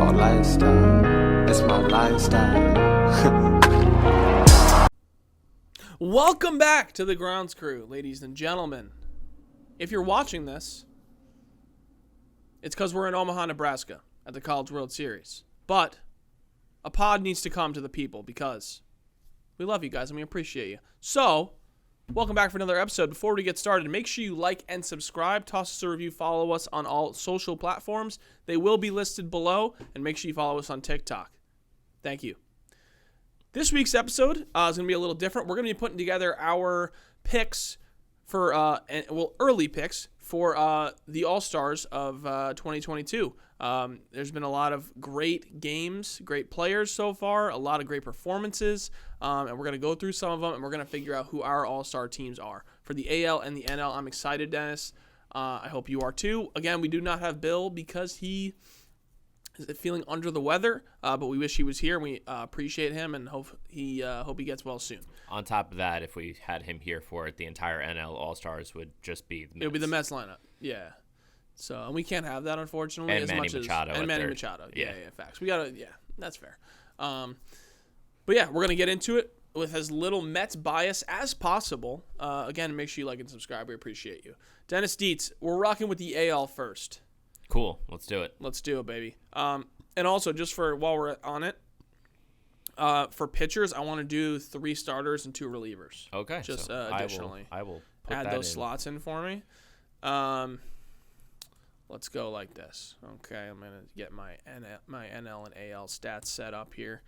baseball lifestyle. It's my lifestyle. Welcome back to the Grounds Crew, ladies and gentlemen. If you're watching this, it's because we're in Omaha, Nebraska at the College World Series. But a pod needs to come to the people because we love you guys and we appreciate you. So, welcome back for another episode. Before we get started, make sure you like and subscribe. Toss us a review. Follow us on all social platforms. They will be listed below. And make sure you follow us on TikTok. Thank you. This week's episode is going to be a little different. We're going to be putting together our picks for, early picks for the All-Stars of 2022. There's been a lot of great games, great players so far, a lot of great performances, and we're going to go through some of them, and we're going to figure out who our All-Star teams are. For the AL and the NL, I'm excited, Dennis. I hope you are too. Again, we do not have Bill because he is feeling under the weather, but we wish he was here, and we appreciate him, and hope he gets well soon. On top of that, if we had him here for it, the entire NL All-Stars would just be the Mets. It would be the Mets lineup, yeah. So, and we can't have that, unfortunately. And Manny Machado. And Manny Machado, yeah, facts. We gotta, that's fair. But yeah, we're gonna get into it with as little Mets bias as possible. Again, make sure you like and subscribe. We appreciate you. Dennis Dietz, we're rocking with the AL first. Cool. Let's do it. Let's do it, baby. And also, just for while we're on it, for pitchers, I want to do 3 starters and 2 relievers. Okay. Just so additionally, I will put add that those in. slots in for me. Let's go like this. Okay, I'm gonna get my NL and AL stats set up here.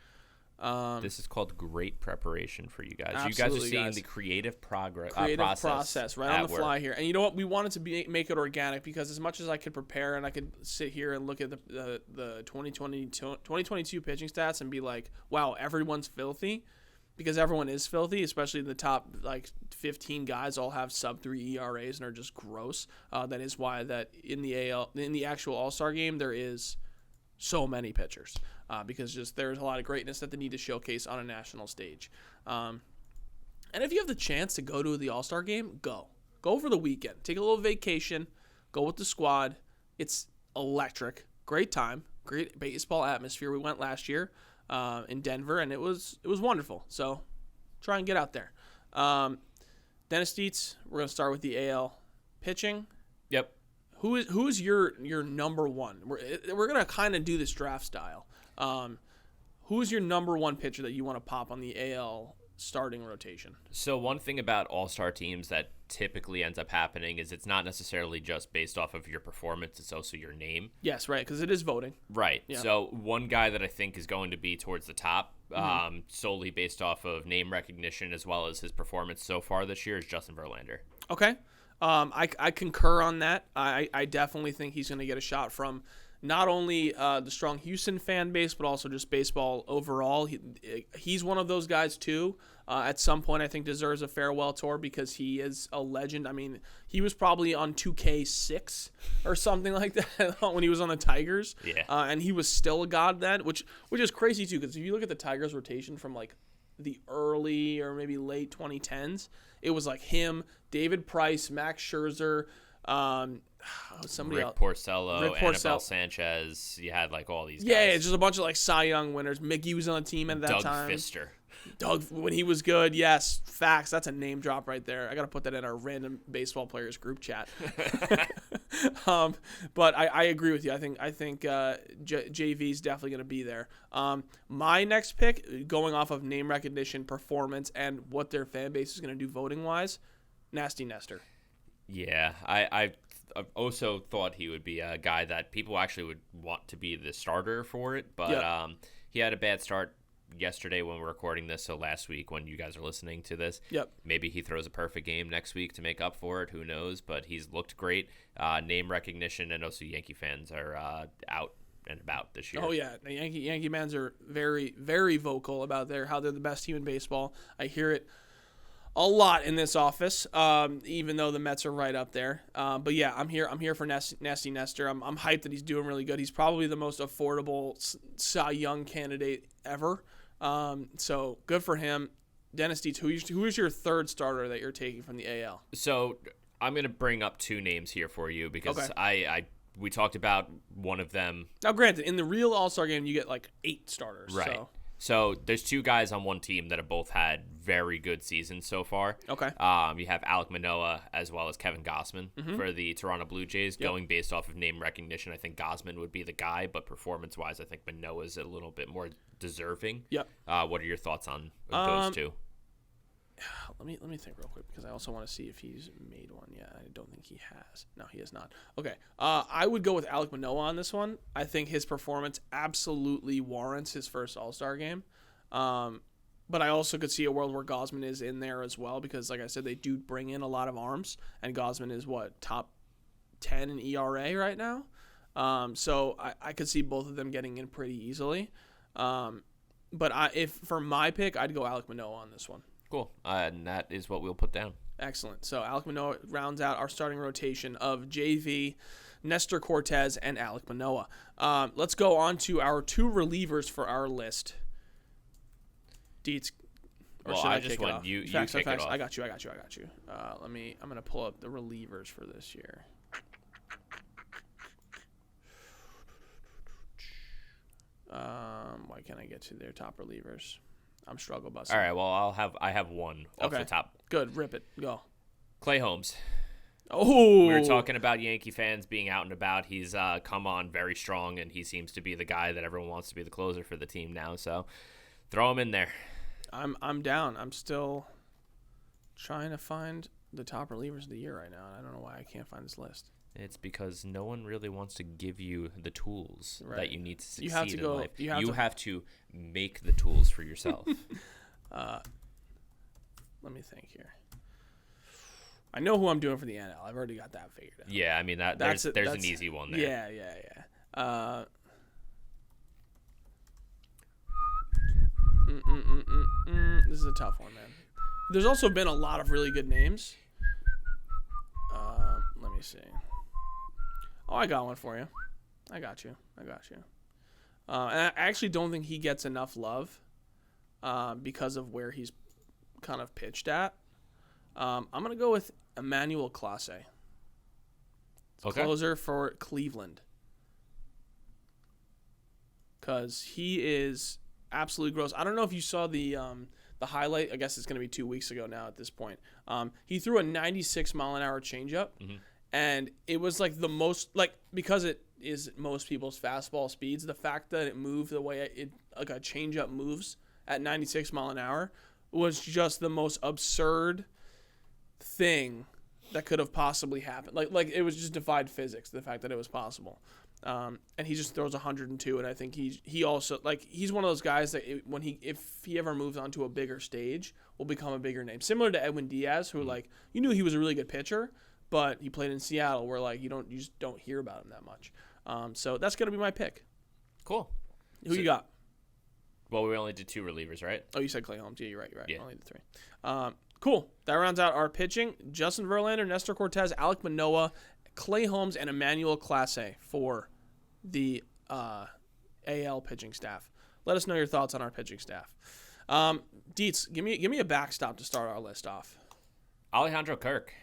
This is called great preparation for you guys. Absolutely, you guys are seeing guys. the creative process right on the work. fly here. And you know what? We wanted to make it organic because as much as I could prepare and I could sit here and look at the 2022 pitching stats and be like, wow, everyone's filthy, because everyone is filthy, especially the top 15 guys all have sub-3 ERAs and are just gross. That is why that in the actual All-Star game there is so many pitchers. Because just there's a lot of greatness that they need to showcase on a national stage. And if you have the chance to go to the All-Star game, go. Go for the weekend. Take a little vacation. Go with the squad. It's electric. Great time. Great baseball atmosphere. We went last year in Denver, and it was wonderful. So try and get out there. Dennis Dietz, we're going to start with the AL pitching. Yep. Who is your number one? We're going to kind of do this draft style. Who's your number one pitcher that you want to pop on the AL starting rotation? So one thing about all-star teams that typically ends up happening is it's not necessarily just based off of your performance, it's also your name. Yes, right, because it is voting. Right. Yeah. So one guy that I think is going to be towards the top, solely based off of name recognition as well as his performance so far this year, is Justin Verlander. Okay. I concur on that. I definitely think he's going to get a shot from not only the strong Houston fan base, but also just baseball overall. He's one of those guys, too. At some point, I think deserves a farewell tour because he is a legend. I mean, he was probably on 2K6 or something like that when he was on the Tigers. Yeah. And he was still a god then, which is crazy, too, because if you look at the Tigers rotation from, the early or maybe late 2010s, it was him, David Price, Max Scherzer, somebody Rick else. Porcello, Anibal Sanchez. You had all these guys. Yeah, it's just a bunch of Cy Young winners. Mickey was on the team at that time. Doug, when he was good, yes, facts. That's a name drop right there. I got to put that in our random baseball players group chat. But I agree with you. I think JV is definitely going to be there. My next pick, going off of name recognition, performance, and what their fan base is going to do voting wise, Nasty Nestor. Yeah, I also thought he would be a guy that people actually would want to be the starter for it, but he had a bad start yesterday when we're recording this, so last week when you guys are listening to this. Yep. Maybe he throws a perfect game next week to make up for it. Who knows? But he's looked great. Name recognition, and also Yankee fans are out and about this year. Oh yeah, the Yankee fans are very, very vocal about how they're the best team in baseball. I hear it a lot in this office, even though the Mets are right up there. But yeah, I'm here for Nasty Nestor. I'm hyped that he's doing really good. He's probably the most affordable Cy Young candidate ever. So good for him. Dennis Dietz, who is your third starter that you're taking from the AL? So I'm going to bring up 2 names here for you because I we talked about one of them. Now, granted, in the real All-Star game, you get like 8 starters. Right. So there's 2 guys on one team that have both had very good seasons so far. Okay. You have Alec Manoa as well as Kevin Gausman for the Toronto Blue Jays. Yep. Going based off of name recognition, I think Gausman would be the guy, but performance-wise, I think Manoa is a little bit more deserving. Yep. What are your thoughts on those 2? Let me think real quick because I also want to see if he's made one yet. I don't think he has. No, he has not. Okay. I would go with Alec Manoa on this one. I think his performance absolutely warrants his first All-Star game. But I also could see a world where Gausman is in there as well because, like I said, they do bring in a lot of arms, and Gausman is top 10 in ERA right now. So I could see both of them getting in pretty easily. But if for my pick, I'd go Alec Manoa on this one. Cool. And that is what we'll put down. Excellent. So Alec Manoa rounds out our starting rotation of JV, Nestor Cortez, and Alec Manoa. Let's go on to our 2 relievers for our list. Deets. Well, I just want you kick it off. I got you. I'm going to pull up the relievers for this year. Why can't I get to their top relievers? I'm struggle busting. All right, well, I have one off the top. Good, rip it. Go. Clay Holmes. Oh. We were talking about Yankee fans being out and about. He's come on very strong, and he seems to be the guy that everyone wants to be the closer for the team now. So throw him in there. I'm down. I'm still trying to find the top relievers of the year right now. I don't know why I can't find this list. It's because no one really wants to give you the tools that you need to succeed in life. You have to make the tools for yourself. Let me think here. I know who I'm doing for the NL. I've already got that figured out. Yeah, I mean there's an easy one there. Yeah. This is a tough one, man. There's also been a lot of really good names. Let me see. Oh, I got one for you. I got you. And I actually don't think he gets enough love because of where he's kind of pitched at. I'm going to go with Emmanuel Clase. Closer for Cleveland. Because he is absolutely gross. I don't know if you saw the highlight. I guess it's going to be 2 weeks ago now at this point. He threw a 96-mile-an-hour changeup. Mm-hmm. And it was like the most, because it is most people's fastball speeds, the fact that it moved the way it like a changeup moves at 96 mile an hour was just the most absurd thing that could have possibly happened. Like it was just defied physics, the fact that it was possible. And he just throws 102, and I think he also he's one of those guys that if he ever moves onto a bigger stage, will become a bigger name. Similar to Edwin Diaz, who you knew he was a really good pitcher, but he played in Seattle, where you just don't hear about him that much. So that's gonna be my pick. Cool. Who you got? Well, we only did 2 relievers, right? Oh, you said Clay Holmes. Yeah, you're right. Yeah. Only did 3. Cool. That rounds out our pitching. Justin Verlander, Nestor Cortez, Alec Manoa, Clay Holmes, and Emmanuel Clase for the AL pitching staff. Let us know your thoughts on our pitching staff. Dietz, give me a backstop to start our list off. Alejandro Kirk.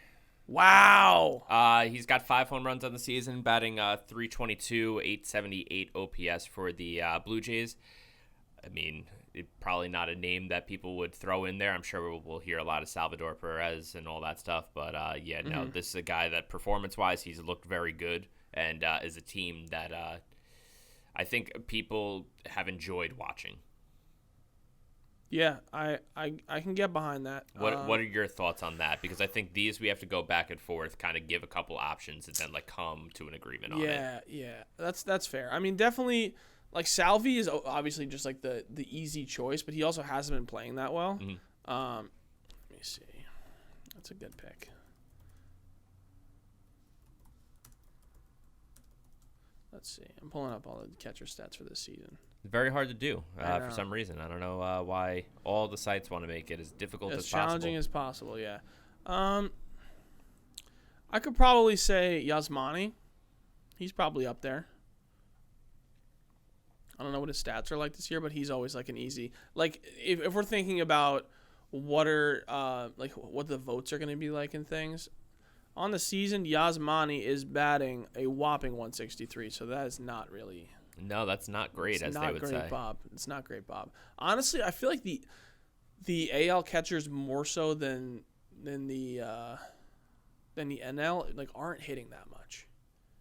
Wow. He's got 5 home runs on the season, batting .322, .878 OPS for the Blue Jays. I mean, probably not a name that people would throw in there. I'm sure we'll hear a lot of Salvador Perez and all that stuff. But, this is a guy that performance-wise, he's looked very good and is a team that I think people have enjoyed watching. Yeah, I can get behind that. What are your thoughts on that? Because I think we have to go back and forth, kind of give a couple options, and then come to an agreement on it. Yeah, that's fair. I mean, definitely, Salvi is obviously just the easy choice, but he also hasn't been playing that well. Mm-hmm. Let me see. That's a good pick. Let's see. I'm pulling up all the catcher stats for this season. Very hard to do for some reason. I don't know why all the sites want to make it as difficult as possible. As challenging as possible, yeah. I could probably say Yasmani. He's probably up there. I don't know what his stats are like this year, but he's always an easy. If we're thinking about what are what the votes are going to be like and things, On the season, Yasmani is batting a whopping 163, so that is not really. No, that's not great, as they would say. Bob. It's not great, Bob. Honestly, I feel like the AL catchers more so than the NL like aren't hitting that much.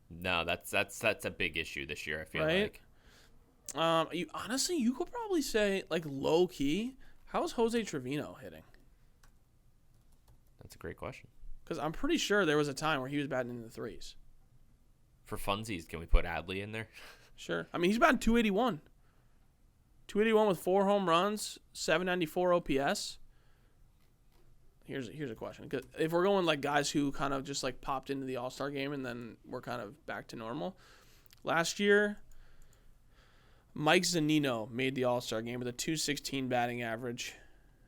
No, that's a big issue this year, I feel right? like. You could probably say, like, low key, how's Jose Trevino hitting? That's a great question. Because I'm pretty sure there was a time where he was batting in the threes. For funsies, can we put Adley in there? Sure. I mean, he's batting 281. 281 with 4 home runs, 794 OPS. Here's a question. 'Cause if we're going like guys who kind of just like popped into the All-Star game and then we're kind of back to normal. Last year, Mike Zanino made the All-Star game with a 216 batting average.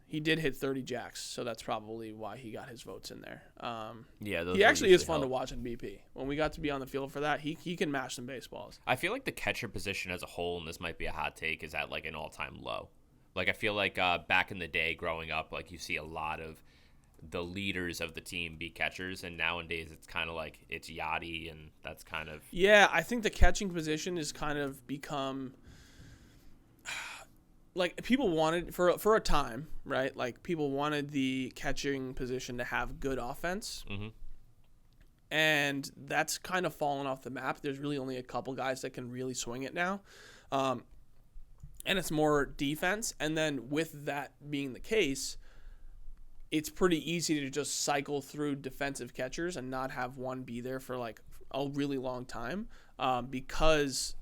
He did hit 30 jacks, so that's probably why he got his votes in there. He actually is fun to watch in BP. When we got to be on the field for that, he can mash some baseballs. I feel like the catcher position as a whole, and this might be a hot take, is at like an all-time low. Like I feel like back in the day growing up, like you see a lot of the leaders of the team be catchers, and nowadays it's kind of like it's Yachty, and that's kind of... Yeah, I think the catching position has kind of become... Like, people wanted, for a time, right? Like, people wanted the catching position to have good offense. Mm-hmm. And that's kind of fallen off the map. There's really only a couple guys that can really swing it now. And it's more defense. And then with that being the case, it's pretty easy to just cycle through defensive catchers and not have one be there for, like, a really long time because...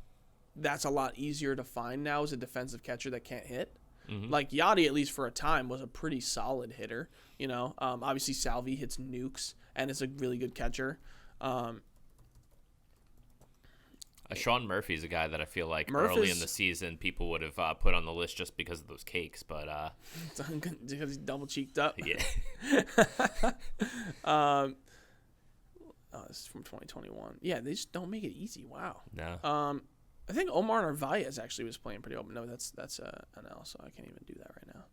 that's a lot easier to find now as a defensive catcher that can't hit. Mm-hmm. Like Yachty, at least for a time, was a pretty solid hitter. You know, obviously Salvi hits nukes and is a really good catcher. Shawn Murphy is a guy that I feel like early in the season people would have put on the list just because of those cakes, but because he's double cheeked up. Yeah. This is from 2021. Yeah, they just don't make it easy. Wow. No. I think Omar Narvaez actually was playing pretty open. No, that's an L, so I can't even do that right now.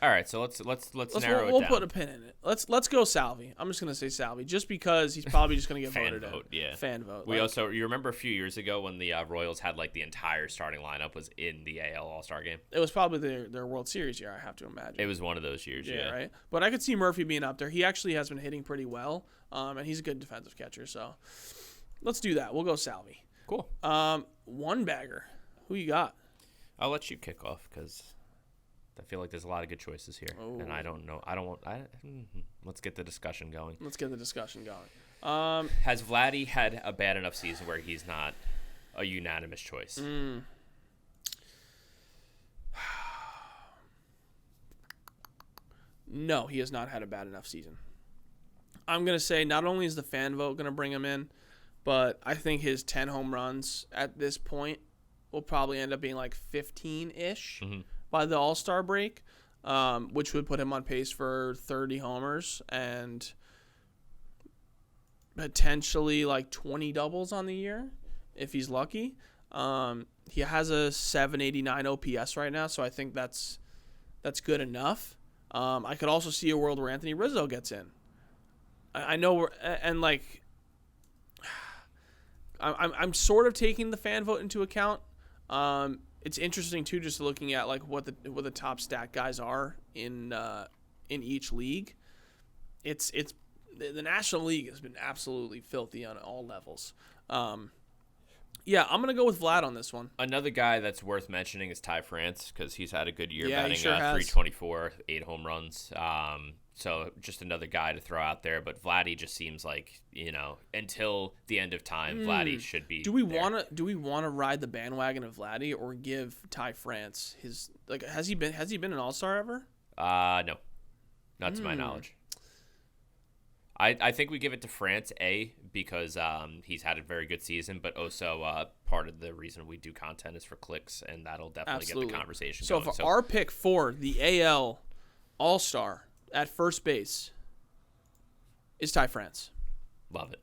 All right, so let's narrow it down. We'll put a pin in it. Let's go Salvi. I'm just gonna say Salvi, just because he's probably just gonna get fan voted vote. in. Yeah, fan vote. We also, you remember a few years ago when the Royals had like the entire starting lineup was in the AL All-Star game. It was probably their World Series year, I have to imagine. It was one of those years. Yeah, right. But I could see Murphy being up there. He actually has been hitting pretty well, and he's a good defensive catcher. So let's do that. We'll go Salvi. Cool. One bagger. Who you got? I'll let you kick off because I feel like there's a lot of good choices here, and I don't know. Let's get the discussion going. Has Vladdy had a bad enough season where he's not a unanimous choice? No, he has not had a bad enough season. I'm going to say not only is the fan vote going to bring him in, but I think his 10 home runs at this point will probably end up being like 15-ish by the All-Star break, which would put him on pace for 30 homers and potentially like 20 doubles on the year if he's lucky. He has a 789 OPS right now, so I think that's good enough. I could also see a world where Anthony Rizzo gets in. I know I'm sort of taking the fan vote into account. It's interesting too, just looking at like what the top stat guys are in each league. It's the National League has been absolutely filthy on all levels. Yeah, I'm gonna go with Vlad on this one. Another guy that's worth mentioning is Ty France because he's had a good year, batting sure 324, 8 home runs. So just another guy to throw out there. But Vladdy just seems like, until the end of time, Vladdy should be. Do we want to ride the bandwagon of Vladdy or give Ty France his has he been an All-Star ever? No, not to my knowledge. I think we give it to France, because he's had a very good season, but also part of the reason we do content is for clicks, and that'll definitely get the conversation going. So our pick for the AL All-Star at first base is Ty France. Love it.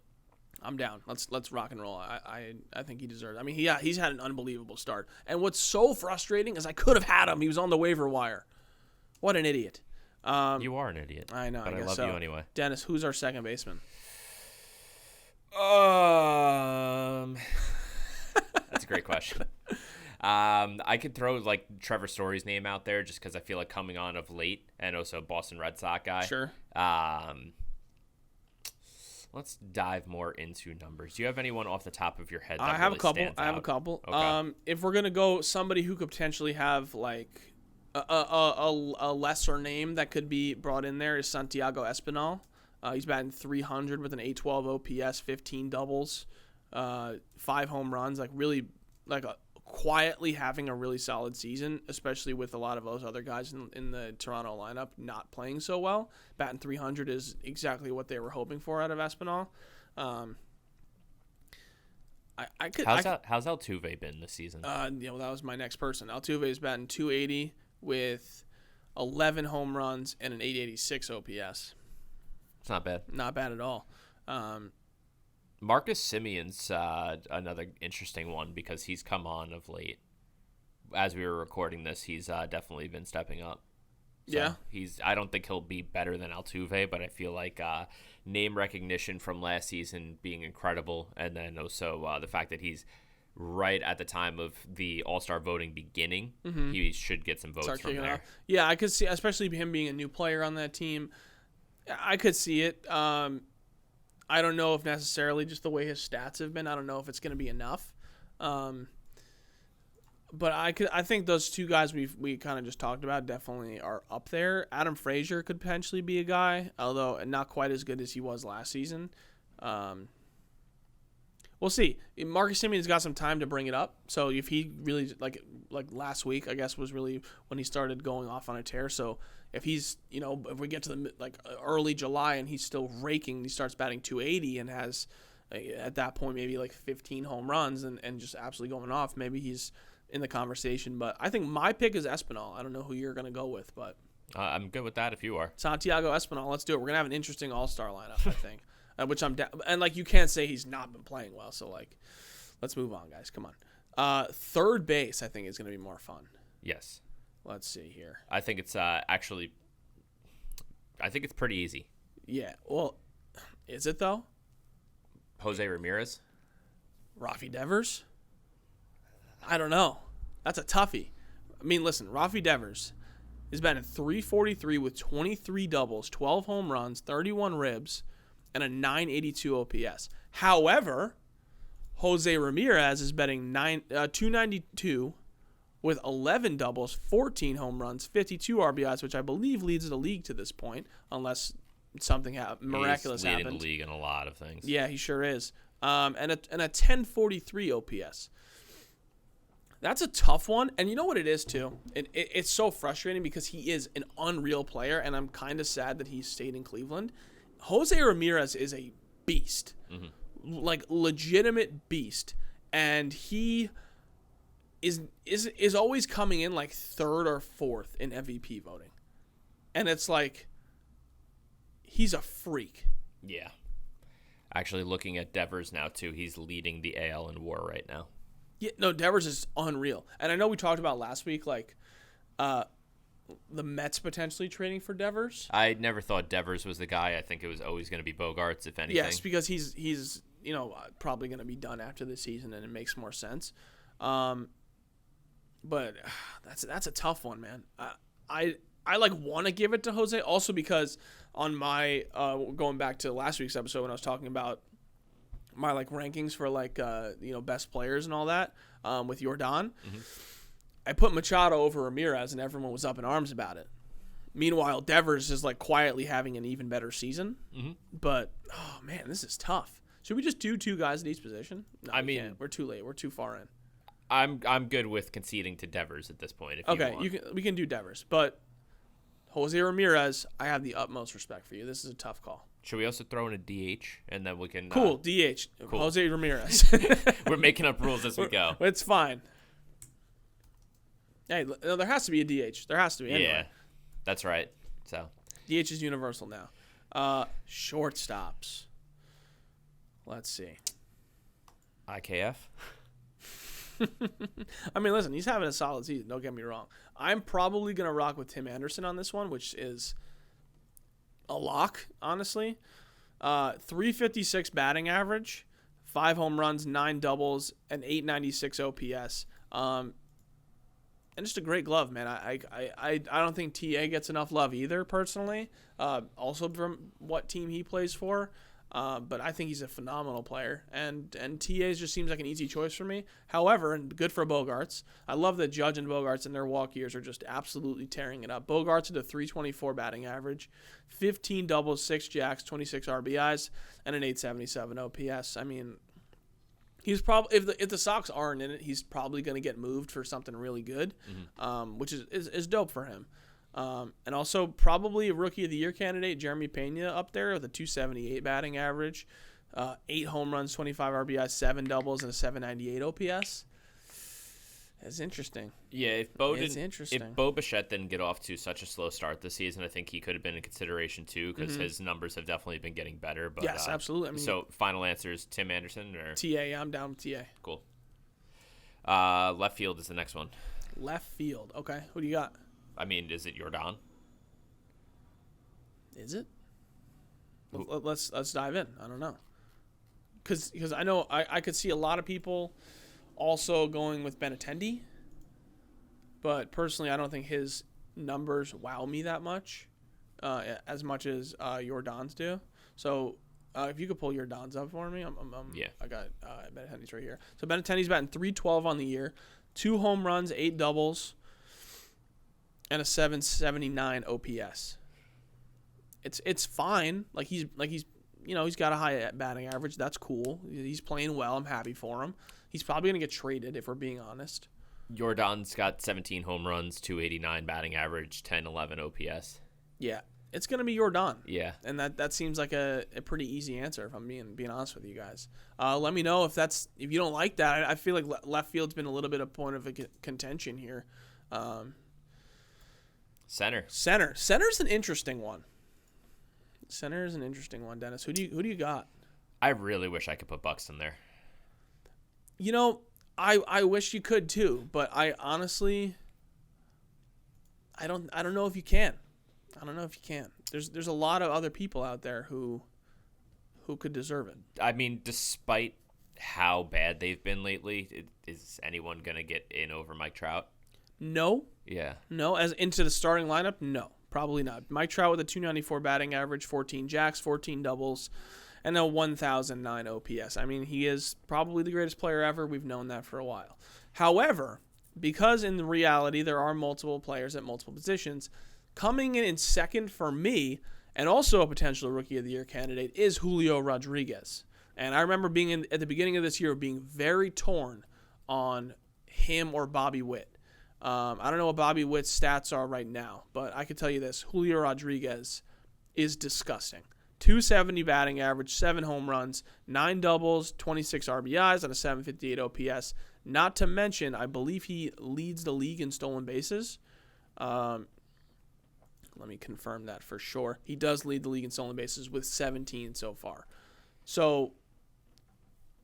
I'm down. Let's rock and roll. I think he deserves it. I mean, he's had an unbelievable start. And what's so frustrating is I could have had him. He was on the waiver wire. What an idiot. You are an idiot. I know. But I guess love so. you anyway. Dennis, who's our second baseman? That's a great question. I could throw like Trevor Story's name out there just because I feel like coming on of late, and also Boston Red Sox guy. Sure. Let's dive more into numbers. Do you have anyone off the top of your head? I have a couple. Okay. If we're gonna go somebody who could potentially have like a lesser name that could be brought in there is Santiago Espinal. He's batting 300 with an 812 OPS, 15 doubles, 5 home runs. Like really, like quietly having a really solid season, especially with a lot of those other guys in the Toronto lineup not playing so well. Batting 300 is exactly what they were hoping for out of Espinal. How's Altuve been this season? That was my next person. Altuve's batting 280 with 11 home runs and an 886 OPS. It's not bad. Not bad at all. Marcus Simeon's another interesting one because he's come on of late. As we were recording this, he's definitely been stepping up. So yeah. I don't think he'll be better than Altuve, but I feel like name recognition from last season being incredible, and then also the fact that he's right at the time of the All-Star voting beginning, he should get some votes from there. Yeah, I could see, especially him being a new player on that team. I could see it. I don't know if necessarily just the way his stats have been. I don't know if it's going to be enough. But I think those two guys we kind of just talked about definitely are up there. Adam Frazier could potentially be a guy, although not quite as good as he was last season. We'll see. Marcus Simeon's got some time to bring it up. So if he really like last week, I guess was really when he started going off on a tear. So if he's if we get to the early July and he's still raking, he starts batting 280 and has at that point maybe like 15 home runs and just absolutely going off. Maybe he's in the conversation, but I think my pick is Espinal. I don't know who you're going to go with, but I'm good with that if you are. Santiago Espinal, let's do it. We're going to have an interesting all-star lineup, I think, which I'm and like you can't say he's not been playing well, so like let's move on, guys. Come on. Third base, I think, is going to be more fun. Yes. Let's see here. I think it's actually I think it's pretty easy. Yeah. Well, is it though? Jose Ramirez? Rafi Devers? I don't know. That's a toughie. I mean, listen, Rafi Devers is batting 343 with 23 doubles, 12 home runs, 31 ribs, and a 982 OPS. However, Jose Ramirez is batting 292 with 11 doubles, 14 home runs, 52 RBIs, which I believe leads the league to this point, unless something miraculous happened. He's leading the league in a lot of things. Yeah, he sure is. And a 1043 OPS. That's a tough one, and you know what it is, too? It's so frustrating because he is an unreal player, and I'm kind of sad that he stayed in Cleveland. Jose Ramirez is a beast, like legitimate beast, and he is always coming in like third or fourth in MVP voting, and it's like he's a freak. Yeah. Actually, looking at Devers now, too, he's leading the AL in WAR right now. Yeah, no, Devers is unreal. And I know we talked about last week, like, the Mets potentially trading for Devers. I never thought Devers was the guy. I think it was always going to be Bogarts, if anything. Yes, because he's probably going to be done after this season, and it makes more sense. But that's a tough one, man. I want to give it to Jose, also because on my going back to last week's episode when I was talking about my rankings for best players and all that with Yordan. I put Machado over Ramirez and everyone was up in arms about it. Meanwhile, Devers is quietly having an even better season. But oh man, this is tough. Should we just do two guys at each position? No, we can't. We're too late. We're too far in. I'm good with conceding to Devers at this point. We can do Devers, but Jose Ramirez, I have the utmost respect for you. This is a tough call. Should we also throw in a DH, and then we can... Cool, DH. Cool. Jose Ramirez. We're making up rules as we go. It's fine. Hey, there has to be a DH. There has to be. Anyway. Yeah, that's right. So DH is universal now. Shortstops. Let's see. IKF? I mean, listen, he's having a solid season. Don't get me wrong. I'm probably going to rock with Tim Anderson on this one, which is... a lock, honestly. .356 batting average, 5 home runs, 9 doubles, and 896 OPS. And just a great glove, man. I don't think TA gets enough love either, personally. Also from what team he plays for. But I think he's a phenomenal player, and TA just seems like an easy choice for me. However, and good for Bogarts, I love that Judge and Bogarts in their walk years are just absolutely tearing it up. Bogarts at a .324 batting average, 15 doubles, 6 jacks, 26 RBIs, and an .877 OPS. I mean, he's probably if the Sox aren't in it, he's probably going to get moved for something really good, which is dope for him. And also probably a Rookie of the Year candidate, Jeremy Pena, up there with a .278 batting average, 8 home runs, 25 RBIs, 7 doubles, and a .798 OPS. That's interesting. Yeah, if Bo Bichette didn't get off to such a slow start this season, I think he could have been in consideration too, because his numbers have definitely been getting better. But, yes, absolutely. I mean, so final answer is Tim Anderson or TA. Yeah, I'm down with TA. Cool. Left field is the next one. Left field. Okay, who do you got? I mean, is it Jordan? Is it? Let's dive in. I don't know. Because I know I could see a lot of people also going with Benintendi. But personally, I don't think his numbers wow me that much as Jordan's do. So if you could pull Jordan's up for me, yeah. I got Benintendi's right here. So Benintendi's batting .312 on the year, 2 home runs, 8 doubles, and a .779 OPS. It's fine. He's got a high batting average. That's cool. He's playing well. I'm happy for him. He's probably gonna get traded if we're being honest. Jordan's got 17 home runs, .289 batting average, .1011 OPS. Yeah, it's gonna be Jordan. Yeah, and that seems like a pretty easy answer if I'm being honest with you guys. Let me know if you don't like that. I feel like left field's been a little bit of point of contention here. Center's an interesting one. Center is an interesting one, Dennis. Who do you got? I really wish I could put Buxton there. I wish you could too, but I honestly I don't know if you can. I don't know if you can. There's a lot of other people out there who could deserve it. I mean, despite how bad they've been lately, is anyone gonna get in over Mike Trout? No. Yeah. No, as into the starting lineup, no. Probably not. Mike Trout with a .294 batting average, 14 jacks, 14 doubles, and a 1,009 OPS. I mean, he is probably the greatest player ever. We've known that for a while. However, because in reality there are multiple players at multiple positions, coming in second for me, and also a potential Rookie of the Year candidate, is Julio Rodriguez. And I remember being at the beginning of this year being very torn on him or Bobby Witt. I don't know what Bobby Witt's stats are right now, but I can tell you this. Julio Rodriguez is disgusting. .270 batting average, 7 home runs, 9 doubles, 26 RBIs, and a .758 OPS. Not to mention, I believe he leads the league in stolen bases. Let me confirm that for sure. He does lead the league in stolen bases with 17 so far. So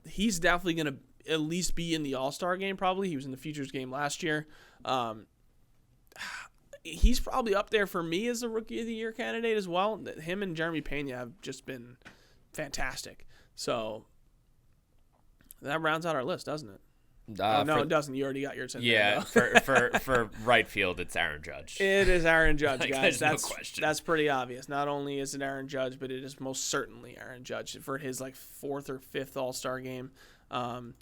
he's definitely going to at least be in the All-Star game probably. He was in the Futures game last year. He's probably up there for me as a Rookie of the Year candidate as well. Him and Jeremy Pena have just been fantastic. So that rounds out our list, doesn't it? No, it doesn't. You already got yours in there. Yeah, for right field, it's Aaron Judge. It is Aaron Judge, guys. There's no question. That's pretty obvious. Not only is it Aaron Judge, but it is most certainly Aaron Judge for his 4th or 5th All-Star game. I'm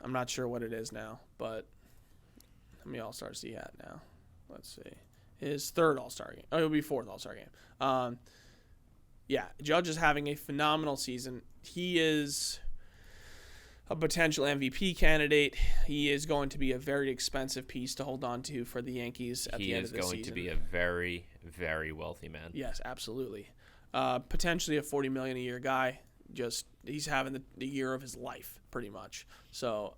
not sure what it is now, but how many All-Stars he had now? Let's see. His 3rd All-Star game. Oh, it'll be 4th All-Star game. Yeah, Judge is having a phenomenal season. He is a potential MVP candidate. He is going to be a very expensive piece to hold on to for the Yankees at the end of the season. He is going to be a very, very wealthy man. Yes, absolutely. Potentially a $40 million a year guy. He's having the year of his life, pretty much. So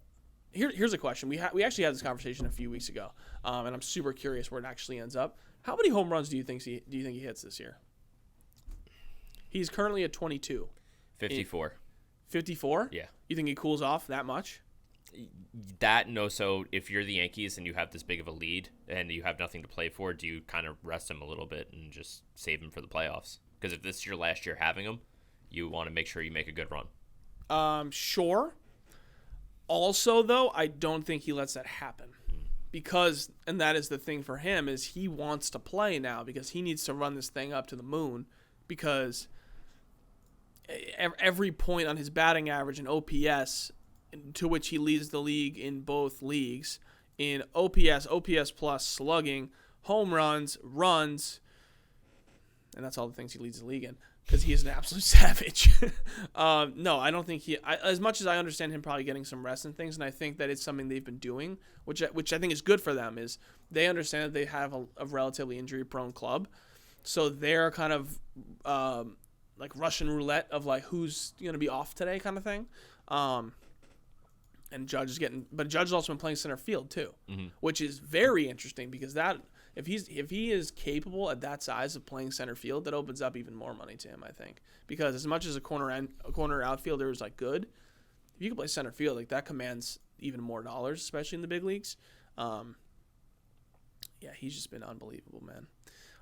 here's a question. We actually had this conversation a few weeks ago, and I'm super curious where it actually ends up. How many home runs do you think he hits this year? He's currently at 22. 54. 54? Yeah. You think he cools off that much? So if you're the Yankees and you have this big of a lead and you have nothing to play for, do you kind of rest him a little bit and just save him for the playoffs? Because if this is your last year having him, you want to make sure you make a good run. Sure. Also, though, I don't think he lets that happen. Because, and that is the thing for him, is he wants to play now because he needs to run this thing up to the moon, because every point on his batting average and OPS, to which he leads the league in both leagues, in OPS plus, slugging, home runs, and that's all the things he leads the league in, because he is an absolute savage. No, I don't think as much as I understand him probably getting some rest and things, and I think that it's something they've been doing, which I think is good for them, is they understand that they have a relatively injury-prone club, so they're kind of like Russian roulette of like who's going to be off today kind of thing. And Judge has also been playing center field too, which is very interesting, because that if he is capable at that size of playing center field, that opens up even more money to him, I think. Because as much as a corner outfielder is like good, if you can play center field, like that commands even more dollars, especially in the big leagues. Yeah, he's just been unbelievable, man.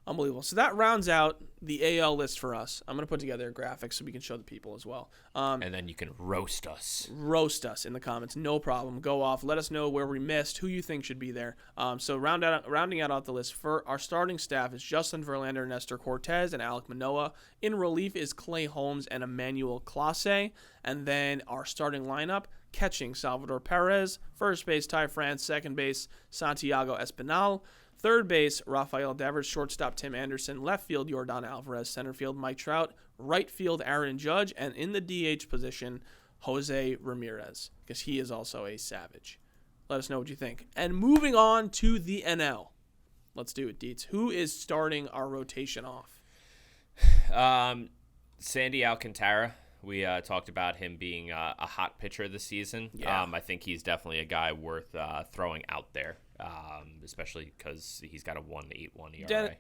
Unbelievable. So that rounds out the AL list for us. I'm going to put together a graphic so we can show the people as well. And then you can roast us. Roast us in the comments. No problem. Go off. Let us know where we missed, who you think should be there. So rounding out the list, for our starting staff is Justin Verlander, Nestor Cortez, and Alec Manoa. In relief is Clay Holmes and Emmanuel Clase. And then our starting lineup, catching Salvador Perez, first base Ty France, second base Santiago Espinal, third base, Rafael Devers. Shortstop, Tim Anderson. Left field, Yordan Alvarez. Center field, Mike Trout. Right field, Aaron Judge. And in the DH position, Jose Ramirez, because he is also a savage. Let us know what you think. And moving on to the NL. Let's do it, Deets. Who is starting our rotation off? Sandy Alcantara. We talked about him being a hot pitcher this season. Yeah. I think he's definitely a guy worth throwing out there, especially because he's got a 1.81 ERA.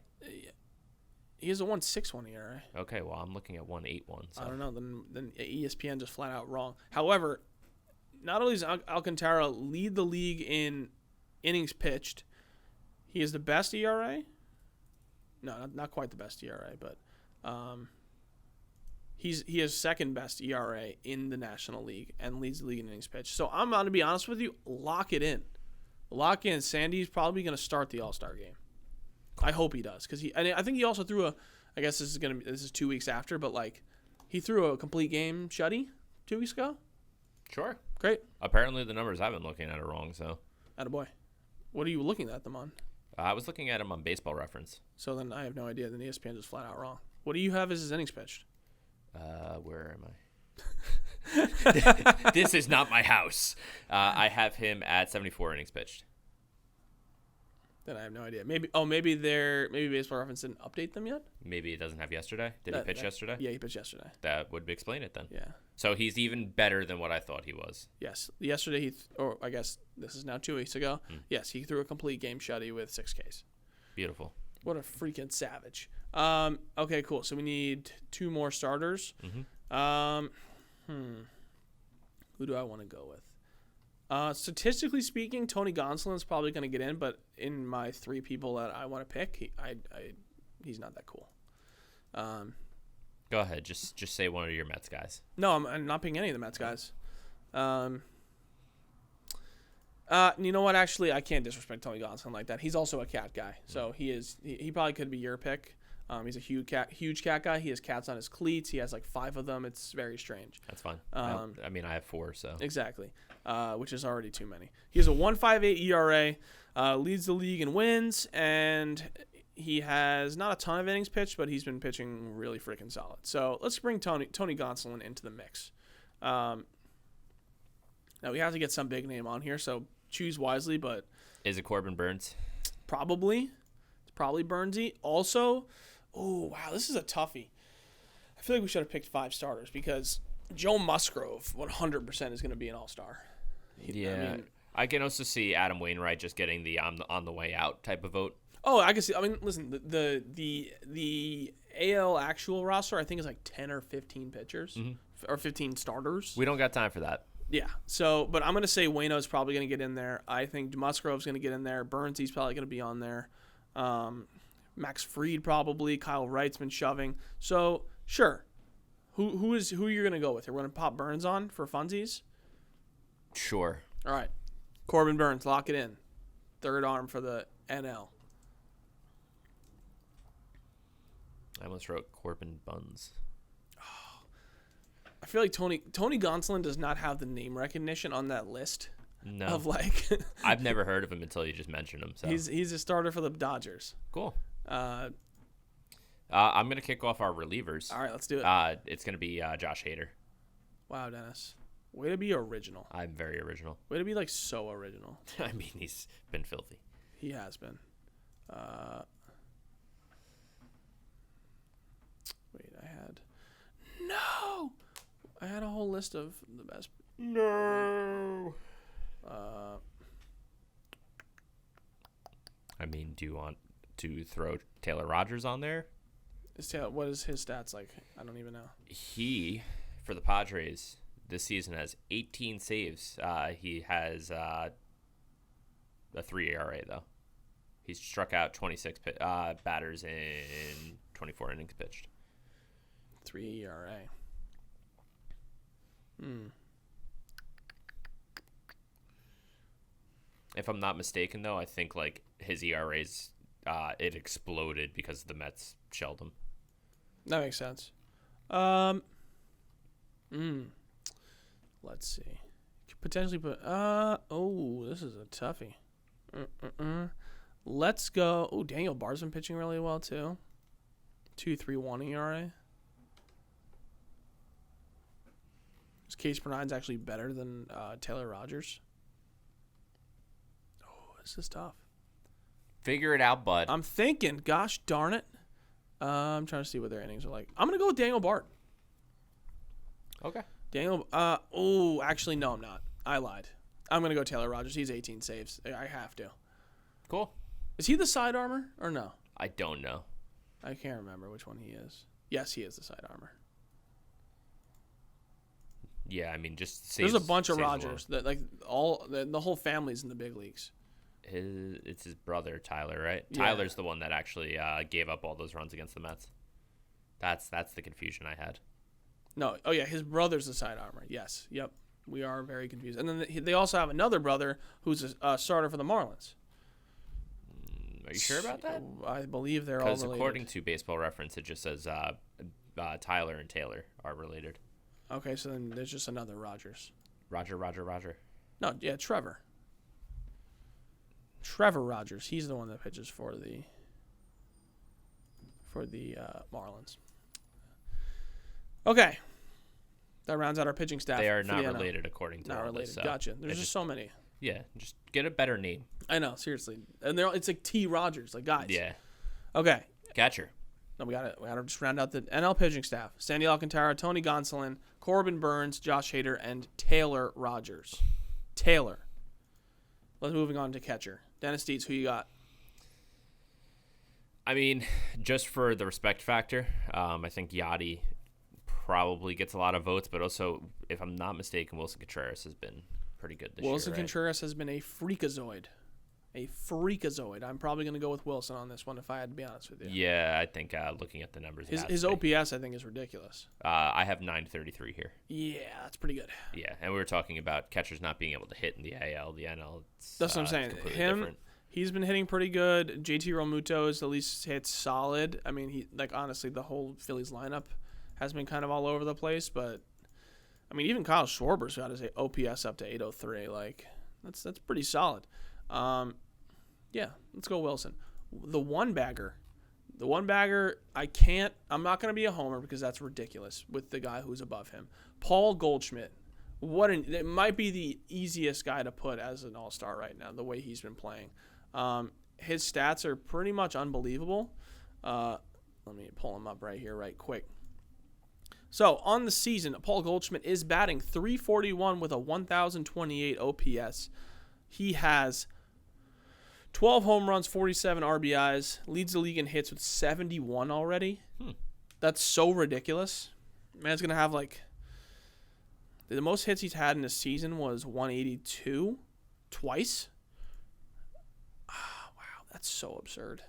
He has a 1.61 ERA. Okay, well, I'm looking at 1.81. So. I don't know. Then ESPN just flat out wrong. However, not only does Alcantara lead the league in innings pitched, he is the best ERA. No, not quite the best ERA, but he has second best ERA in the National League and leads the league in innings pitched. So I'm going to be honest with you, lock it in. Lock in. Sandy's probably going to start the All-Star game. I hope he does, because I think he also threw I guess this is 2 weeks after, but like he threw a complete game shutty 2 weeks ago. Sure. Great. Apparently the numbers I've been looking at are wrong, so. Attaboy. What are you looking at them on? I was looking at him on Baseball Reference. So then I have no idea. Then ESPN just flat out wrong. What do you have as his innings pitched? Where am I? This is not my house. I have him at 74 innings pitched. Then I have no idea. Maybe Baseball Reference didn't update them yet? Maybe it doesn't have yesterday. Did he pitch yesterday? Yeah, he pitched yesterday. That would explain it then. Yeah. So he's even better than what I thought he was. Yes. Yesterday or I guess this is now 2 weeks ago. Yes, he threw a complete game shutty with 6 Ks. Beautiful. What a freaking savage. Okay, cool. So we need 2 more starters. Who do I want to go with? Statistically speaking, Tony Gonsolin's probably going to get in, but in my 3 people that I want to pick, he's not that cool. Go ahead. Just say one of your Mets guys. No, I'm not picking any of the Mets guys. You know what? Actually, I can't disrespect Tony Gonsolin like that. He's also a cat guy, so he probably could be your pick. He's a huge cat guy. He has cats on his cleats. He has like 5 of them. It's very strange. That's fine. I have 4, so. Exactly, which is already too many. He has a 1.58 ERA, leads the league in wins, and he has not a ton of innings pitched, but he's been pitching really freaking solid. So let's bring Tony Gonsolin into the mix. Now we have to get some big name on here, so choose wisely. But is it Corbin Burns? Probably. It's probably Burnsy. Also, oh wow, this is a toughie. I feel like we should have picked 5 starters because Joe Musgrove 100% is going to be an all-star. Yeah, I can also see Adam Wainwright just getting the on the way out type of vote. Oh, I can see. I mean, listen, the AL actual roster I think is like 10 or 15 pitchers or 15 starters. We don't got time for that. Yeah. So, but I'm going to say Waino's probably going to get in there. I think Musgrove's going to get in there. Burnsy's probably going to be on there. Max Fried probably. Kyle Wright's been shoving. So, sure. Who are you gonna go with? We're gonna pop Burns on for funsies. Sure. All right, Corbin Burns, lock it in. Third arm for the NL. I almost wrote Corbin Buns. I feel like Tony Gonsolin does not have the name recognition on that list. No. Of like, I've never heard of him until you just mentioned him. So he's a starter for the Dodgers. Cool. Uh, I'm gonna kick off our relievers. All right, let's do it. It's gonna be Josh Hader. Wow, Dennis, way to be original. I'm very original. Way to be like so original. I mean, he's been filthy. He has been. Wait, I had a whole list of the best. No. I mean, do you want to throw Taylor Rogers on there? What is his stats like? I don't even know. He, for the Padres, this season has 18 saves. He has a 3 ERA, though. He's struck out 26 batters in 24 innings pitched. 3 ERA. If I'm not mistaken, though, I think like his ERA's it exploded because the Mets shelled him. That makes sense. Let's see. Could potentially put. This is a toughie. Let's go. Oh, Daniel Bart's been pitching really well too. 2.31 ERA. Is Case Bernard's actually better than Taylor Rogers? Oh, this is tough. Figure it out, bud. I'm thinking. Gosh darn it. I'm trying to see what their innings are like. I'm gonna go with Daniel Bart. Okay. Daniel. Actually, no, I'm not. I lied. I'm gonna go Taylor Rogers. He's 18 saves. I have to. Cool. Is he the side armor or no? I don't know. I can't remember which one he is. Yes, he is the side armor. Yeah, I mean, just there's a bunch of Rogers that like the whole family's in the big leagues. It's his brother Tyler, right? Yeah. Tyler's the one that actually gave up all those runs against the Mets. That's the confusion I had. No, oh yeah, his brother's the side armor. Yes, yep, we are very confused. And then they also have another brother who's a starter for the Marlins. Are you sure about that? I believe they're all related. Because according to Baseball Reference, it just says Tyler and Taylor are related. Okay, so then there's just another Rogers. Roger. No, yeah, Trevor. Trevor Rogers. He's the one that pitches for the Marlins. Okay. That rounds out our pitching staff. They are not related according to not all related. This, so Gotcha. There's just so many. Yeah, just get a better name. I know, seriously. And it's like T. Rogers, like guys. Yeah. Okay. Catcher. No, we got to just round out the NL pitching staff. Sandy Alcantara, Tony Gonsolin, Corbin Burns, Josh Hader, and Taylor Rogers. Taylor. Let's moving on to catcher. Dennis Dietz, who you got? I mean, just for the respect factor, I think Yachty probably gets a lot of votes, but also, if I'm not mistaken, Wilson Contreras has been pretty good this year. Wilson Contreras has been a freakazoid. I'm probably going to go with Wilson on this one if I had to be honest with you. Yeah, I think looking at the numbers. His OPS, I think, is ridiculous. I have 933 here. Yeah, that's pretty good. Yeah, and we were talking about catchers not being able to hit in the AL, the NL. That's what I'm saying. Different. He's been hitting pretty good. JT Realmuto is at least hit solid. I mean, honestly, the whole Phillies lineup has been kind of all over the place, but I mean, even Kyle Schwarber's got his OPS up to 803. Like, that's pretty solid. Yeah, let's go Wilson. The one bagger, I'm not going to be a homer because that's ridiculous with the guy who's above him. Paul Goldschmidt. It might be the easiest guy to put as an all-star right now, the way he's been playing. His stats are pretty much unbelievable. Let me pull him up right here right quick. So, on the season, Paul Goldschmidt is batting .341 with a 1,028 OPS. He has 12 home runs, 47 RBIs, leads the league in hits with 71 already. That's so ridiculous. Man's going to have the most hits he's had in a season was 182 twice. Wow, that's so absurd.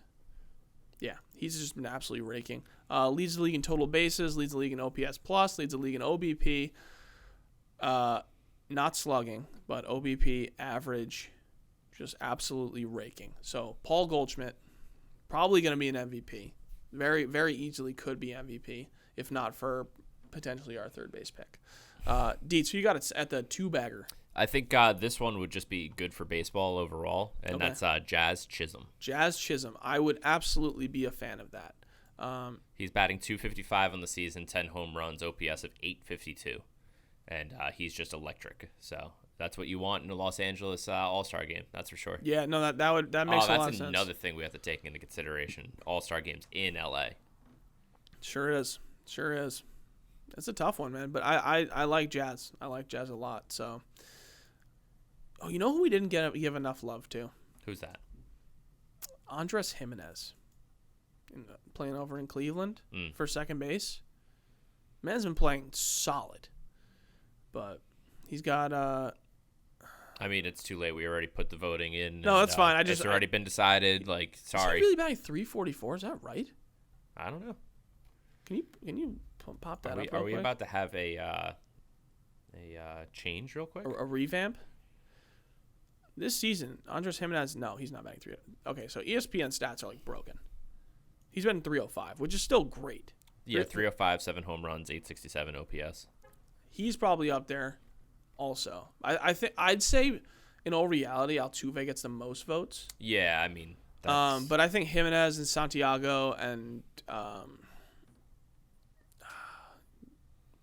Yeah, he's just been absolutely raking. Leads the league in total bases, leads the league in OPS plus, leads the league in OBP. Not slugging, but OBP average, just absolutely raking. So Paul Goldschmidt, probably going to be an MVP. Very, very easily could be MVP, if not for potentially our third base pick. Deets, so you got it at the two-bagger. I think this one would just be good for baseball overall, and that's Jazz Chisholm. Jazz Chisholm. I would absolutely be a fan of that. He's batting .255 on the season, 10 home runs, OPS of .852, and he's just electric. So that's what you want in a Los Angeles All-Star game, that's for sure. Yeah, no, that makes a lot of sense. That's another thing we have to take into consideration. All-Star games in LA. Sure is. It's a tough one, man, but I like Jazz. I like Jazz a lot. So, you know who we didn't give enough love to? Who's that? Andres Gimenez, playing over in Cleveland for second base. Man's been playing solid, but he's got I mean, it's too late. We already put the voting in. No, that's fine. It's already been decided. Like, sorry. Is he really batting .344? Is that right? I don't know. Can you pop that up? Are we about to have a change real quick? A revamp? This season, Andres Gimenez, no, he's not batting 3. Okay, so ESPN stats are like broken. He's batting .305, which is still great. Yeah, .305, 7 home runs, .867 OPS. He's probably up there also. I'd say in all reality, Altuve gets the most votes. Yeah, I mean, but I think Jimenez and Santiago and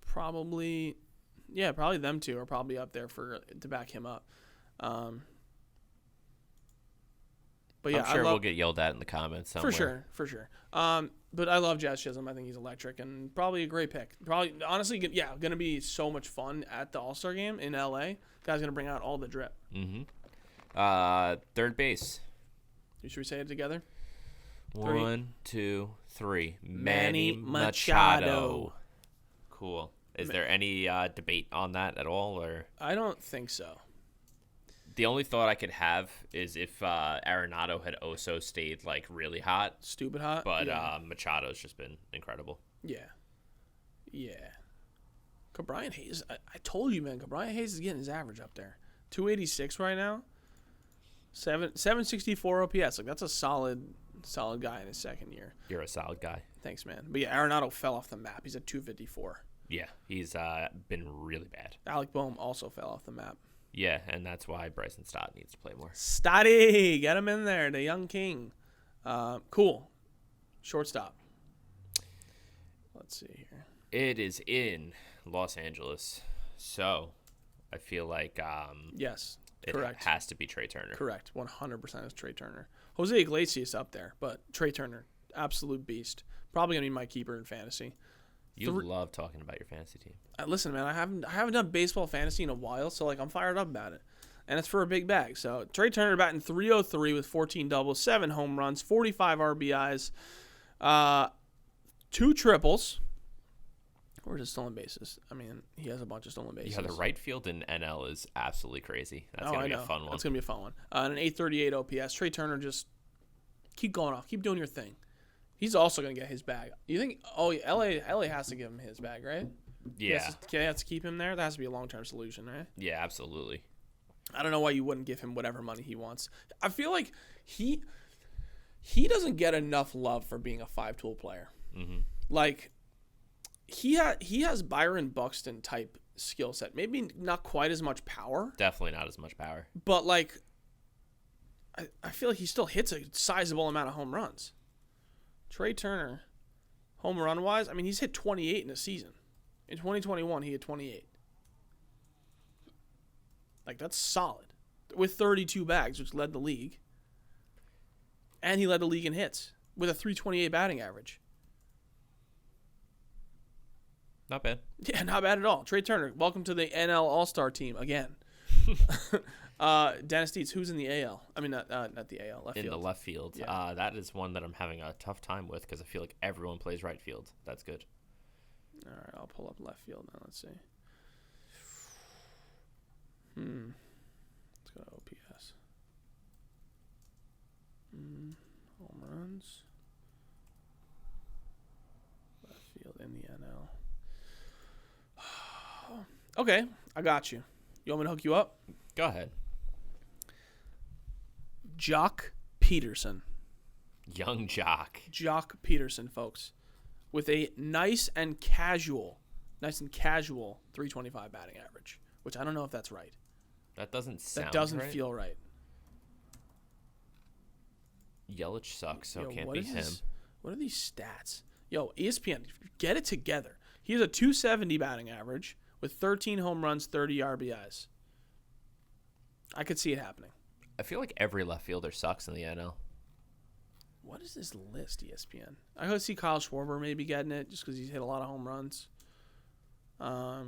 probably them two are probably up there to back him up. But yeah, I'm sure we'll get yelled at in the comments somewhere. For sure. But I love Jazz Chisholm. I think he's electric and probably a great pick. Probably, honestly, going to be so much fun at the All-Star game in LA. Guy's going to bring out all the drip. Mm-hmm. Third base. Should we say it together? 1, 2, 3. Manny Machado. Cool. Is there any debate on that at all, or? I don't think so. The only thought I could have is if Arenado had also stayed like really hot, stupid hot. But Machado's just been incredible. Yeah. Cabrian Hayes. I told you, man. Cabrian Hayes is getting his average up there. 286 right now. 764 OPS. Like, that's a solid guy in his second year. You're a solid guy. Thanks, man. But yeah, Arenado fell off the map. He's at 254. Yeah, he's been really bad. Alec Boehm also fell off the map. Yeah, and that's why Bryson Stott needs to play more. Stotty, get him in there, the young king. Cool. Shortstop. Let's see here. It is in Los Angeles, so I feel like yes, correct. It has to be Trey Turner. Correct, 100% is Trey Turner. Jose Iglesias up there, but Trey Turner, absolute beast. Probably gonna be my keeper in fantasy. You love talking about your fantasy team. Listen, man, I haven't done baseball fantasy in a while, so like I'm fired up about it, and it's for a big bag. So Trey Turner batting .303 with 14 doubles, 7 home runs, 45 RBIs, 2 triples. Or just stolen bases. I mean, he has a bunch of stolen bases. Yeah, the right field in NL is absolutely crazy. That's gonna be a fun one. That's gonna be a fun one. And an .838 OPS. Trey Turner, just keep going off, keep doing your thing. He's also going to get his bag. You think? Oh, LA has to give him his bag, right? Yeah. He has to keep him there. That has to be a long-term solution, right? Yeah, absolutely. I don't know why you wouldn't give him whatever money he wants. I feel like he doesn't get enough love for being a 5-tool player. Mm-hmm. Like he has Byron Buxton type skill set. Maybe not quite as much power. Definitely not as much power. But like, I feel like he still hits a sizable amount of home runs. Trey Turner, home run wise, I mean, he's hit 28 in a season. In 2021, he hit 28. Like, that's solid. With 32 bags, which led the league. And he led the league in hits with a .328 batting average. Not bad. Yeah, not bad at all. Trey Turner, welcome to the NL All-Star team again. Dennis Dietz, who's in the AL? I mean, not the AL, left field. In the left field. Yeah. That is one that I'm having a tough time with because I feel like everyone plays right field. That's good. All right, I'll pull up left field now. Let's see. Let's go to OPS. Home runs. Okay, I got you. You want me to hook you up? Go ahead. Jock Peterson. Young Jock. Jock Peterson, folks. With a nice and casual 325 batting average, which I don't know if that's right. That doesn't sound That doesn't right. feel right. Yelich sucks, so Yo, it can't what be is him. this? What are these stats? Yo, ESPN, get it together. He has a 270 batting average with 13 home runs, 30 RBIs. I could see it happening. I feel like every left fielder sucks in the NL. What is this list, ESPN? I could see Kyle Schwarber maybe getting it just because he's hit a lot of home runs. But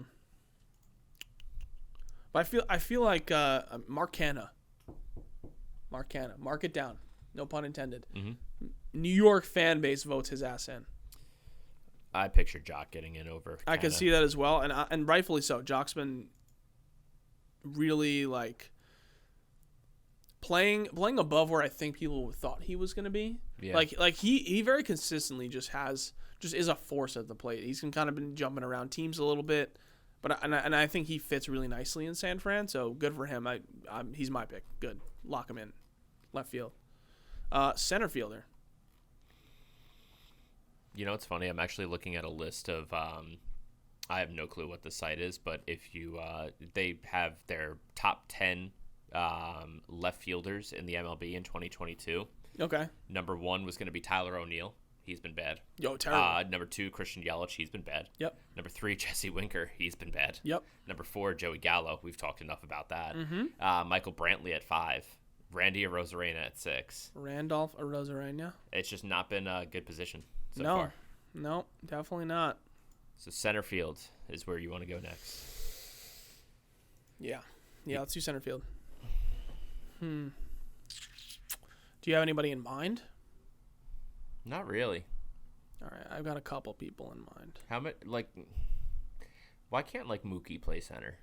I feel like Mark Canha. Mark it down. No pun intended. Mm-hmm. New York fan base votes his ass in. I picture Jock getting in over. I can see that as well, and rightfully so. Jock's been really like playing above where I think people thought he was going to be. Yeah. Like he very consistently just is a force at the plate. He's kind of been jumping around teams a little bit, but I think he fits really nicely in San Fran. So good for him. He's my pick. Good, lock him in. Left field, center fielder. You know, it's funny. I'm actually looking at a list of. I have no clue what the site is, but if you, they have their top 10 left fielders in the MLB in 2022. Okay. Number 1 was going to be Tyler O'Neill. He's been bad. Yo, terrible. Number 2, Christian Yelich. He's been bad. Yep. Number 3, Jesse Winker. He's been bad. Yep. Number 4, Joey Gallo. We've talked enough about that. Mm-hmm. Michael Brantley at 5. Randy Arozarena at 6. Randolph Arozarena. It's just not been a good position so No. far. No, definitely not. So center field is where you want to go next. Yeah, let's do center field. Do you have anybody in mind? Not really. All right, I've got a couple people in mind. How much? Like, why can't Mookie play center?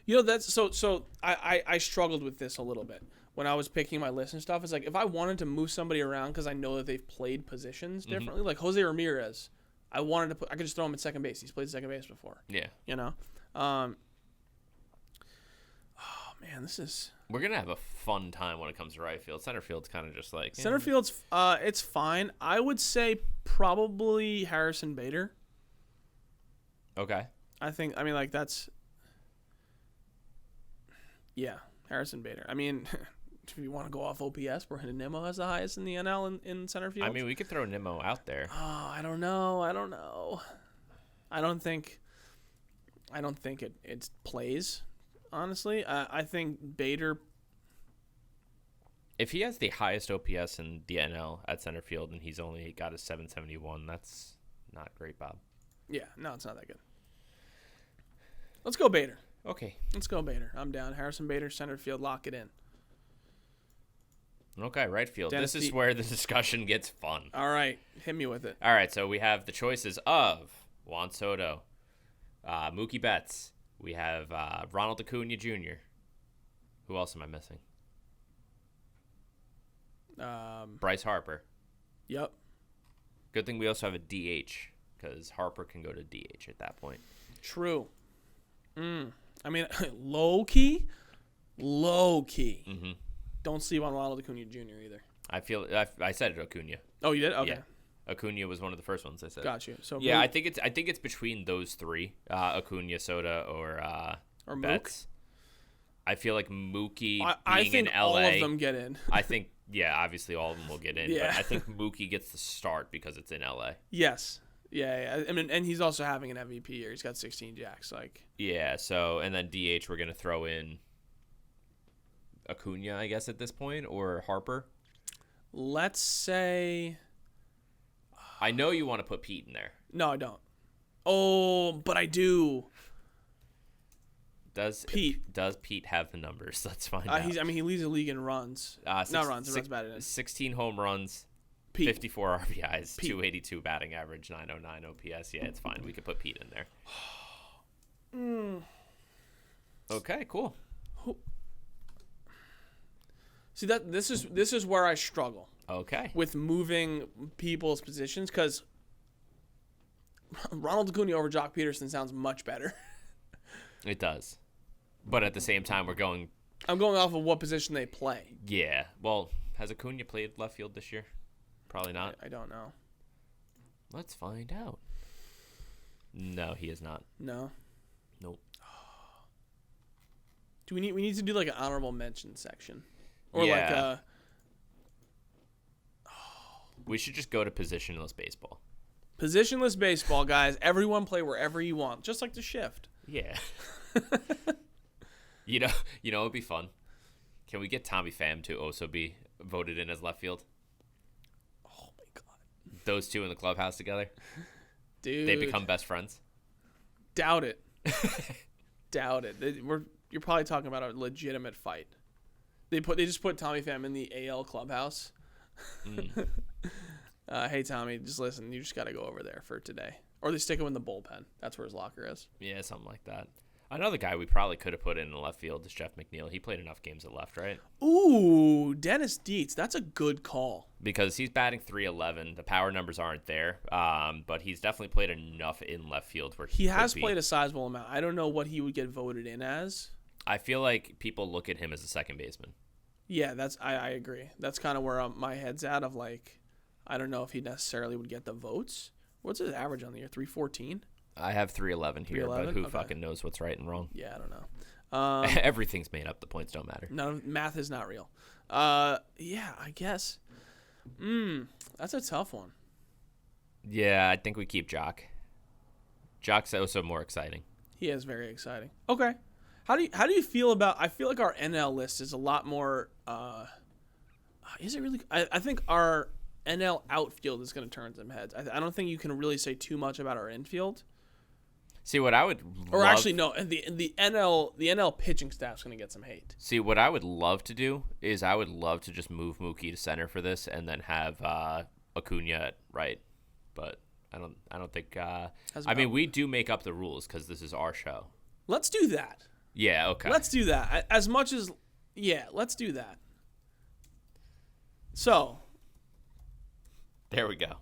You know, that's so. I struggled with this a little bit when I was picking my list and stuff. It's like if I wanted to move somebody around because I know that they've played positions differently, like Jose Ramirez, I could just throw him at second base. He's played second base before. Yeah. You know. Oh man, this is. We're gonna have a fun time when it comes to right field. Center field's kind of just like Center field's it's fine. I would say probably Harrison Bader. Okay. I mean like that's. Yeah, Harrison Bader. I mean, if you want to go off OPS, Brandon Nimmo has the highest in the NL in center field. I mean, we could throw Nimmo out there. Oh, I don't know. I don't think it plays, honestly. I think Bader. If he has the highest OPS in the NL at center field and he's only got a 771, that's not great, Bob. Yeah, no, it's not that good. Let's go Bader. Okay. Let's go Bader. I'm down. Harrison Bader, center field. Lock it in. Okay, right field. Dennis This is where the discussion gets fun. All right. Hit me with it. All right, so we have the choices of Juan Soto, Mookie Betts. We have Ronald Acuna Jr. Who else am I missing? Bryce Harper. Yep. Good thing we also have a DH because Harper can go to DH at that point. True. I mean, low key. Mm-hmm. Don't sleep on Ronald Acuna Jr. either. I said it, Acuna. Oh, you did? Okay. Yeah. Acuna was one of the first ones I said. Got you. So yeah, I think it's between those three, Acuna, Soto, or Betts. I feel like Mookie I being think in LA, all of them get in. I think obviously all of them will get in. Yeah. But I think Mookie gets the start because it's in LA. Yes. Yeah. I mean, and he's also having an MVP year. He's got 16 jacks. Yeah. So and then DH we're gonna throw in Acuna, I guess at this point, or Harper. Let's say. I know you want to put Pete in there. No, I don't. Oh, but I do. Does Pete have the numbers? Let's find out. He leads the league in runs. Not runs. Runs batted in. 16 home runs, Pete. 54 RBIs, Pete. 282 batting average, 909 OPS. Yeah, it's fine. We could put Pete in there. Okay, cool. See this is where I struggle. Okay. With moving people's positions because Ronald Acuna over Jock Peterson sounds much better. It does. But at the same time, I'm going off of what position they play. Yeah. Well, has Acuna played left field this year? Probably not. I don't know. Let's find out. No, he is not. No? Nope. We need to do like an honorable mention section. Or We should just go to positionless baseball. Positionless baseball, guys. Everyone play wherever you want, just like the shift. Yeah. You know it'd be fun. Can we get Tommy Pham to also be voted in as left field? Oh my god. Those two in the clubhouse together? Dude. They become best friends? Doubt it. Doubt it. You're probably talking about a legitimate fight. They just put Tommy Pham in the AL clubhouse. Hey Tommy, just listen. You just got to go over there for today, or they stick him in the bullpen. That's where his locker is. Yeah, something like that. Another guy we probably could have put in the left field is Jeff McNeil. He played enough games at left, right? Ooh, Dennis Dietz. That's a good call. Because he's batting .311. The power numbers aren't there, but he's definitely played enough in left field where he has played a sizable amount. I don't know what he would get voted in as. I feel like people look at him as a second baseman. Yeah, I agree. That's kind of where my head's at of like, I don't know if he necessarily would get the votes. What's his average on the year? 314? I have .311 here, 311? but who Okay. fucking knows what's right and wrong? Yeah, I don't know. Everything's made up. The points don't matter. No, math is not real. Yeah, I guess. That's a tough one. Yeah, I think we keep Jock. Jock's also more exciting. He is very exciting. Okay. How do you feel about? I feel like our NL list is a lot more. Is it really? I think our NL outfield is going to turn some heads. I don't think you can really say too much about our infield. See, what I would Or actually, no. The NL pitching staff's going to get some hate. See, what I would love to do is I would love to just move Mookie to center for this and then have Acuna at right. But I don't think. I mean, we do make up the rules because this is our show. Let's do that. Yeah. Okay. Let's do that. As much as, yeah, let's do that. So. There we go.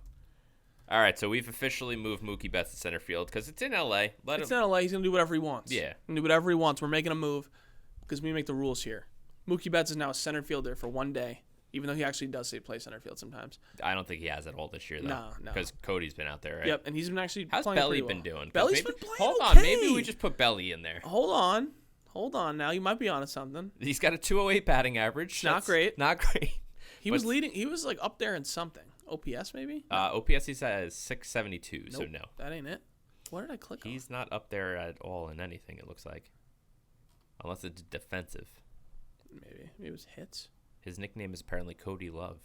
All right, so we've officially moved Mookie Betts to center field because it's in LA. It's in LA. He's going to do whatever he wants. Yeah. He's going to do whatever he wants. We're making a move because we make the rules here. Mookie Betts is now a center fielder for one day, even though he actually does play center field sometimes. I don't think he has it all this year, though. No. Because Cody's been out there, right? Yep, and he's been actually How's playing Belly pretty been well. doing? Belly's been playing Hold okay. on, maybe we just put Belly in there. Hold on now. You might be onto something. He's got a 208 batting average. Not great. Not great. He was leading. He was like up there in something. OPS maybe? OPS he says 672, nope, so no. That ain't it. What did I click on? He's not up there at all in anything, it looks like. Unless it's defensive. Maybe it was hits. His nickname is apparently Cody Love.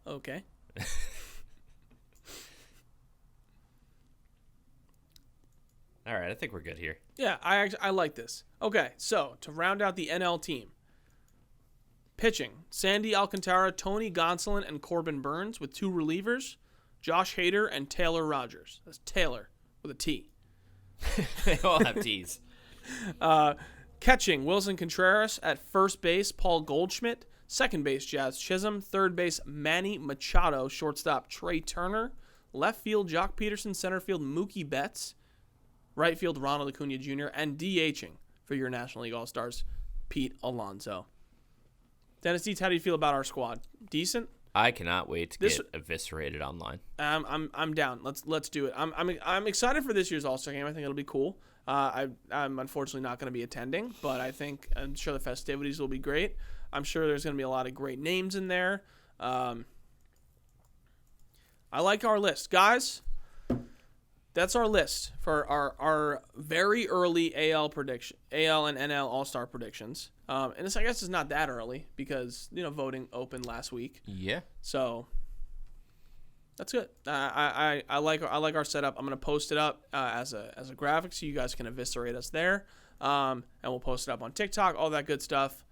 Okay. All right, I think we're good here. Yeah, I like this. Okay, so to round out the NL team. Pitching, Sandy Alcantara, Tony Gonsolin, and Corbin Burns with two relievers, Josh Hader and Taylor Rogers. That's Taylor with a T. They all have T's. Catching, Wilson Contreras. At first base, Paul Goldschmidt. Second base, Jazz Chisholm. Third base, Manny Machado. Shortstop, Trey Turner. Left field, Jock Peterson. Center field, Mookie Betts. Right field, Ronald Acuna Jr. And DHing for your National League All-Stars, Pete Alonso. Dennis Dietz, how do you feel about our squad? Decent? I cannot wait to get eviscerated online. I'm down. Let's do it. I'm excited for this year's All-Star game. I think it'll be cool. I'm unfortunately not going to be attending, but I'm sure the festivities will be great. I'm sure there's going to be a lot of great names in there. I like our list, guys. That's our list for our very early AL and NL All-Star predictions. And this, I guess, is not that early because voting opened last week. Yeah. So that's good. I like our setup. I'm gonna post it up as a graphic so you guys can eviscerate us there. And we'll post it up on TikTok, all that good stuff.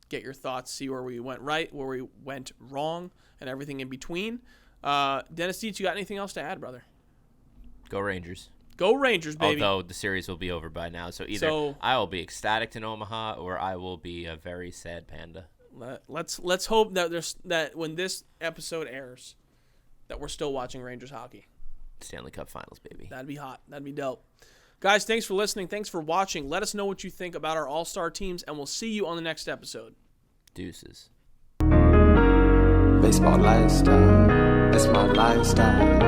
Get your thoughts, see where we went right, where we went wrong, and everything in between. Dennis Dietz, you got anything else to add, brother? Go Rangers. Go Rangers, baby. Although the series will be over by now, so either I will be ecstatic in Omaha or I will be a very sad panda. Let's hope that when this episode airs, that we're still watching Rangers hockey. Stanley Cup Finals, baby. That'd be hot. That'd be dope. Guys, thanks for listening. Thanks for watching. Let us know what you think about our all-star teams, and we'll see you on the next episode. Deuces. Baseball lifestyle, it's my lifestyle.